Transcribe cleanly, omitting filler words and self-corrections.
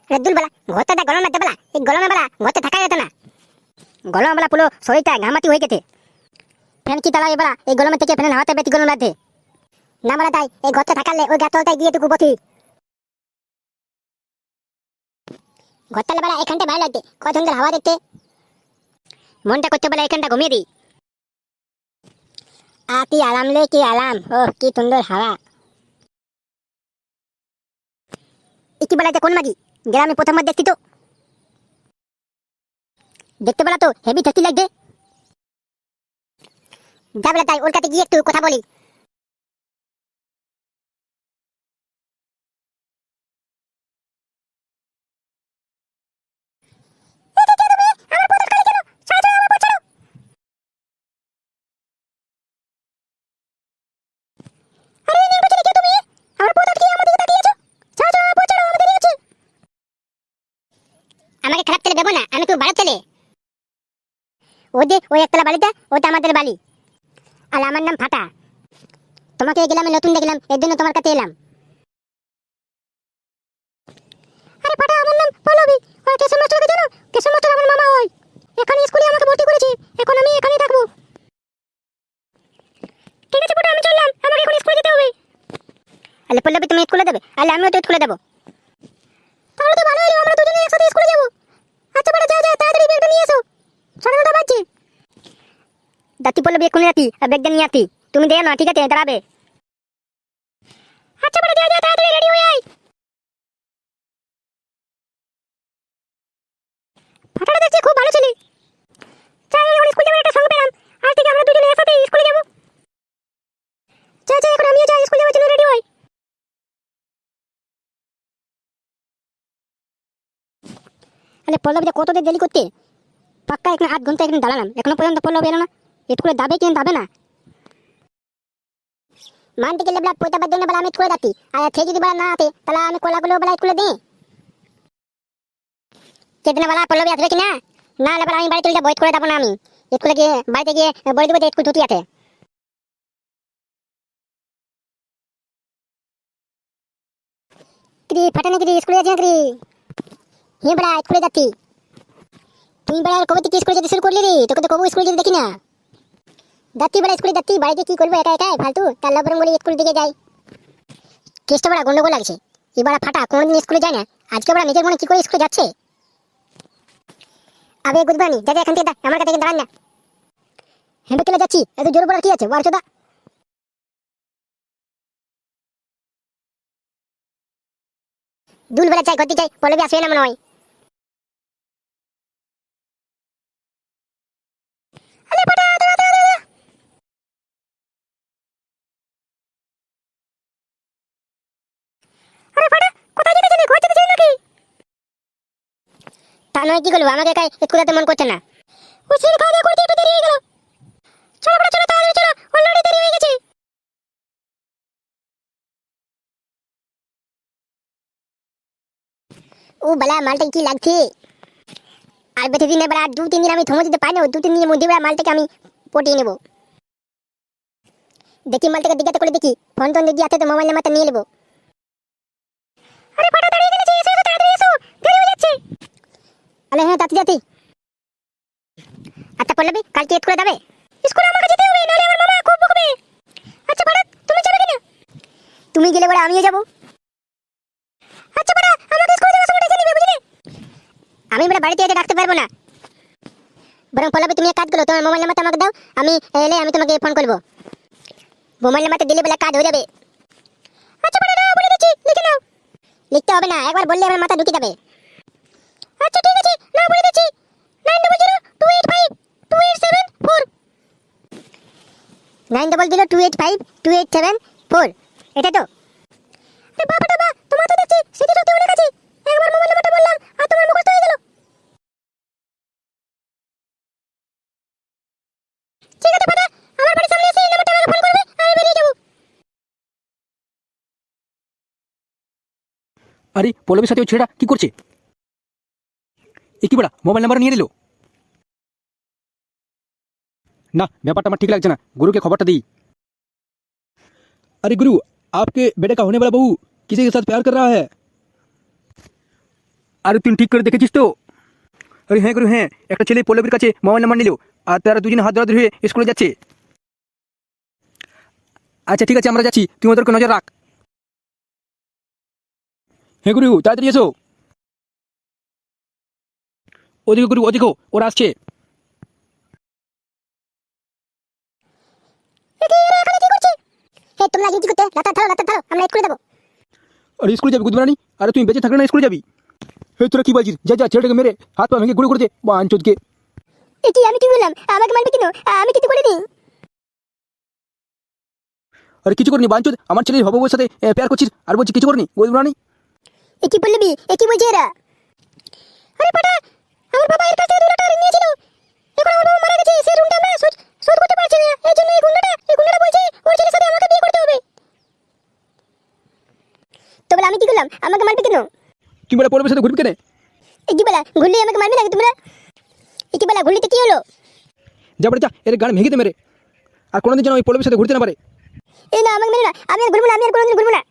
রেদুল বলা ঘরটা দা গরম লাগতে বলা এই গরমে বলা ঘরতে থাকা যেত না। গরম বলা পুরো শরীরটা ঘামাতি হয়ে গেছে। ফ্যান কি চালাবে বলা এই গরমের থেকে ফ্যানের হাওয়াতে বেশি গরম লাগছে। না বলা তাই এই ঘরটা থাকালে ওই গাছতলাটায় গিয়ে টুকু বসি। ঘরটালে বলা এখানটা ভালো লাগছে, কত সুন্দর হাওয়া দেখতে। মনটা করতে বলা এখানটা ঘুমিয়ে দিই। কি আরাম লে কি আরাম, ও কি সুন্দর হাওয়া। কি বলা কোন মাগি গ্রামে প্রথমবার দেখছি তো, দেখতে বলা তো হেভি টেস্টি লাগবে। যা বলা তাই ওর কাছে গিয়ে একটু কথা বলি। আমাকে খারাপ ছেলে দেবো না, আমি তো ভালো ছেলে। ওই একতলা বাড়িটা ওটা আমাদের বাড়ি, আর আমার নাম ফাটা। তোমাকে এই গ্রামে নতুন দেখলাম, এর জন্য তোমার কাছে এলাম। আরে ফাটা, আমার নাম পল্লবী। ওই কেশব মাস্টারকে জানো? কেশব মাস্টার আমার মামা হয়। এখানে স্কুলে আমাকে ভর্তি করেছে, এখন আমি এখানেই থাকবো। ঠিক আছে ফাটা, আমি চললাম, আমাকে এখন স্কুলে যেতে হবে। আরে পল্লবী তুমি স্কুলে যাবে? আরে আমিও তো স্কুলে যাবো। তাহলে তো ভালো হলো, আমরা দুজনে একসাথে স্কুলে যাবো। আচ্ছা ফাটা, যাও যাও, তাড়াতাড়ি ব্যাগটা নিয়ে এসো, 9:30 বাজছে। দাতি পল্লবী এক্ষুনি রাখি আর ব্যাগটা নিয়ে আসি, তুমি দেও না, ঠিক আছে দাঁড়াবে। আচ্ছা ফাটা, যাও যাও, তাড়াতাড়ি রেডি হয়ে আয়। ফাটাটা দেখছি খুব ভালো ছেলে। চল এখন স্কুল যাবো, একটা সঙ্গে পেলাম, আজ থেকে আমরা দুজনে একসাথে স্কুলে যাবো। চল চল, এখন আমিও যাই স্কুল যাওয়ার জন্য, রেডি হই। আরে পল্লবীটা কত দেরি করতে, পাক্কা এখানে 8 ঘন্টা এখানে দাঁড়ালাম, এখনো পর্যন্ত পল্লবী এলো না। স্কুলে যাবে কি যাবে না? মানতে গেলে বলা পয়টা জন্য বলা আমি স্কুলে যাচ্ছি, আর সে যদি বলা না আসে তাহলে আমি কলাগুলো বলা স্কুলে দিই। চেতনা বলা পল্লবী আসবে কি না, না হলে বলা আমি বাড়ি চলে যাবো, স্কুলে যাবো না। আমি স্কুলে গিয়ে বাড়িতে গিয়ে বলে দেবো যে স্কুল ছুটি আছে। কি ফাটা নাকি স্কুলে যাচ্ছি নাকি? হ্যাঁ বলা স্কুলে যাচ্ছি। তুমি বলা কবে থেকে স্কুলে যেতে শুরু করলি রে? তোকে তো কবু স্কুলে যেতে দেখি না। যাচ্ছি বলা স্কুলে যাচ্ছি, বাড়িতে কি করবো একা একা ফালতু, তার বরং বলি স্কুল দিকে যাই। কেসটা বড় গন্ডগোল লাগছে। এবার ফাটা কোনোদিন স্কুলে যায় না, আজকে বড় নিজের মনে কি করে স্কুলে যাচ্ছে। আবে গুদবানি যা যা, এখান থেকে আমার কাছে দাঁড়ান না। হেঁটে চলে যাচ্ছি, এত জোর পড়া কি আছে ওয়ার চোদা। দুল বেলা চাই ঘরতে চাই, পল্লবী আসবে না মনে হয়। আরে ফাটা, দাঁড়া দাঁড়া দাঁড়া। আরে ফাটা, কোথায় যেতে চাইলে? ঘর যেতে চাই নাকি? তা নয় কি করবো, আমাকে একাই স্কুলে যেতে মন করছে না। ও ছেলে খাওয়া দাওয়া করতে একটু দেরি হয়ে গেল। চলো ফাটা চলো, তাড়াতাড়ি চলো, অলরেডি দেরি হয়ে গেছে। ও বেলা মালটা কি লাগছে। আর বেশি দিনে বেলা 2-3 দিন আমি থমে দিতে পারি না, 2-3 দিনের মধ্যে বেলা মালটাকে আমি পটিয়ে নেবো। দেখি মালটাকে জিজ্ঞাসা করে দেখি, ফোন টোন যদি আছে তো মোবাইল নাম্বারটা নিয়ে নেবো। আরে ফাটা দাঁড়িয়ে গেছে, এসো এসো তাড়াতাড়ি এসো, দেরি হয়ে যাচ্ছে। আরে হ্যাঁ যাচ্ছি যাচ্ছি। আচ্ছা পল্লবী কালকে স্কুলে যাবে? স্কুলে আমাকে যেতে হবে, নাহলে আমার মামা খুব বকবে। আচ্ছা ফাটা তুমি যাবে কিনা? তুমি গেলে বলে আমিও যাবো। আচ্ছা ফাটা আমাকে স্কুলে যাওয়ার সময় ডেকে নিবে, বুঝলে? আমি বলে বাড়িতে এসে ডাকতে পারবো না, বরং পল্লবী তুমি এক কাজ করো, তোমার মোবাইল নাম্বারটা আমাকে দাও, আমি এলে আমি তোমাকে ফোন করবো। মোবাইল নাম্বারটা দিলে বলে কাজ হয়ে যাবে। আচ্ছা ফাটা নাও বলে দিচ্ছি, লিখে নাও। লিখতে হবে না, একবার বললে আমার মাথা ঢুকে যাবে। আচ্ছা ঠিক আছে, নাও বলে দিচ্ছি, 9002852874। 9002852874, এটা তো? আরে বাবাটা বা, তোমার তো দেখছি স্মৃতি শক্তি অনেক আছে, একবার মোবাইল নাম্বারটা বললাম আর তোমার মুখস্থ হয়ে গেল। ঠিক আছে ফাটা, আমার বাড়ির সামনে এসে এই নাম্বারটা আমাকে ফোন করবে, আমি বেরিয়ে যাব। আরে পল্লবীর সাথে ওই ছেলেটা কি করছে? এ কি বড়া, মোবাইল নাম্বার নিয়ে নিল? না, ব্যাপারটা আমার ঠিক লাগছে না, गुरु के खबरটা দিই। अरे गुरु, आपके बेटे का होने वाला बहू किसी के साथ प्यार कर रहा है। আরে তুই ঠিক করে দেখেছিস তো? আরে হ্যাঁ গুরু হ্যাঁ, একটা ছেলে পল্লবীর কাছে মোবাইল নাম্বার নিল আর তারা দুজনে হাত ধরাধরি হয়ে স্কুলে যাচ্ছে। আচ্ছা ঠিক আছে, আমরা যাচ্ছি, তুই ওদেরকে নজর রাখ। হ্যাঁ গুরু, তাড়াতাড়ি এসো। ওদিকে গুরু, ওদিকে ওরা আসছে। তোমরা আগে কি করতে? লাতা ধরো, আমরা স্কুলে যাবো। আরে স্কুলে যাবি গুদমারানি? আরে তুই বেঁচে থাকলে না স্কুলে যাবি? হে তোরা কি বলছিস? যা যা, ছেলেটাকে মেরে হাত পা ভেঙে গুঁড়ো করে দে বাঞ্চোদকে। আমি কি বললাম? আমাকে মারবে কেন? আমি কিছু করিনি। আরে কিছু করিনি বাঞ্চোদ, আমার ছেলের হববুর সাথে প্যার করছিস আর বলছিস কিছু করিনি গুদমারানি? কি বলবি? কি বলছে এরা? আরে পাটা, আমার বাবা এর কাছে 2 লাখ টাকা ঋণ নিয়েছিল। এখন আমার বাবা মারা গেছে, সেই ঋণটা আমরা শোধ করতে পারছি না। এই জন্য এই গুন্ডাটা বলছে ওর ছেলের সাথে আমাকে বিয়ে করতে হবে। তো বলে আমি কি করলাম? আমাকে মারবে কেন? তুই বলে পল্লবীর সাথে ঘুরবি কেন? কি বলা? ঘুরলে আমাকে মারবে নাকি তোমরা? কি বলা? ঘুরলিতে কি হলো? যা বলে যা, এর গান ভেঙে দে মেরে। আর কোনোদিন যেন ওই পল্লবীর সাথে ঘুরতে না পারে। এই না, আমাকে মেরো না, আমি আর ঘুরবো না, আমি আর কোনোদিন ঘুরবো না।